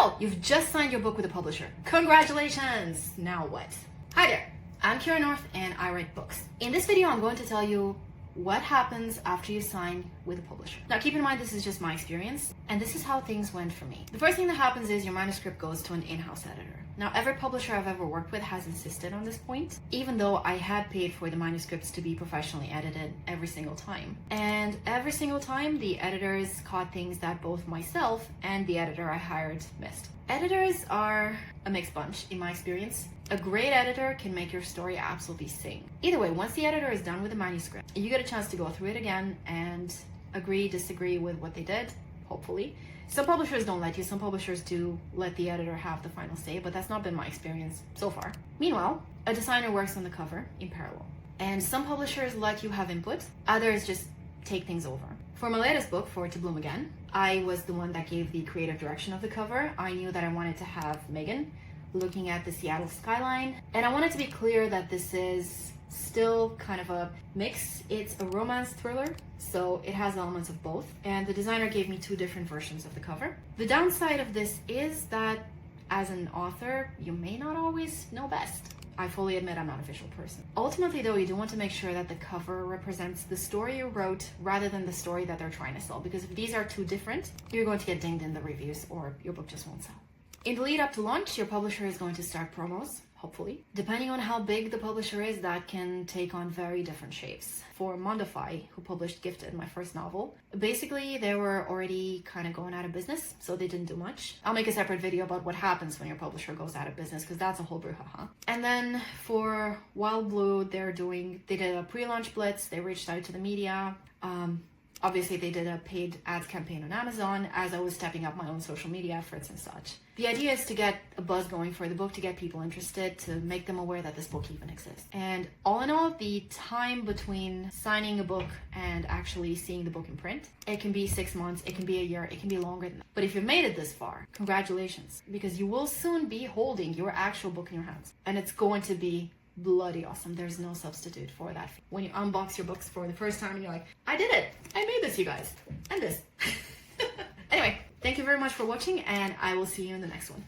So, you've just signed your book with a publisher. Congratulations! Now what? Hi there, I'm Kira North and I write books. In this video, I'm going to tell you what happens after you sign with a publisher. Now keep in mind, this is just my experience, and this is how things went for me. The first thing that happens is your manuscript goes to an in-house editor. Now every publisher I've ever worked with has insisted on this point, even though I had paid for the manuscripts to be professionally edited every single time. And every single time, the editors caught things that both myself and the editor I hired missed. Editors are a mixed bunch, in my experience. A great editor can make your story absolutely sing. Either way, once the editor is done with the manuscript, you get a chance to go through it again and agree, disagree with what they did, hopefully. Some publishers don't let you, some publishers do let the editor have the final say, but that's not been my experience so far. Meanwhile, a designer works on the cover in parallel. And some publishers let you have input, others just take things over. For my latest book, For It to Bloom Again, I was the one that gave the creative direction of the cover. I knew that I wanted to have Megan looking at the Seattle skyline, and I wanted to be clear that this is still kind of a mix. It's a romance thriller, so it has elements of both, and the designer gave me two different versions of the cover. The downside of this is that as an author, you may not always know best. I fully admit I'm not a visual person. Ultimately though, you do want to make sure that the cover represents the story you wrote rather than the story that they're trying to sell, because if these are too different, you're going to get dinged in the reviews or your book just won't sell. In the lead up to launch, your publisher is going to start promos, hopefully. Depending on how big the publisher is, that can take on very different shapes. For Mondify, who published Gifted, my first novel, basically they were already kind of going out of business, so they didn't do much. I'll make a separate video about what happens when your publisher goes out of business, because that's a whole brouhaha. And then for Wild Blue, they did a pre-launch blitz, they reached out to the media. Obviously, they did a paid ads campaign on Amazon as I was stepping up my own social media efforts and such. The idea is to get a buzz going for the book, to get people interested, to make them aware that this book even exists. And all in all, the time between signing a book and actually seeing the book in print, it can be 6 months, it can be a year, it can be longer than that. But if you've made it this far, congratulations, because you will soon be holding your actual book in your hands. And it's going to be bloody awesome. There's no substitute for that. When you unbox your books for the first time and you're like, I did it! I made this, you guys. And this. Anyway, thank you very much for watching, and I will see you in the next one.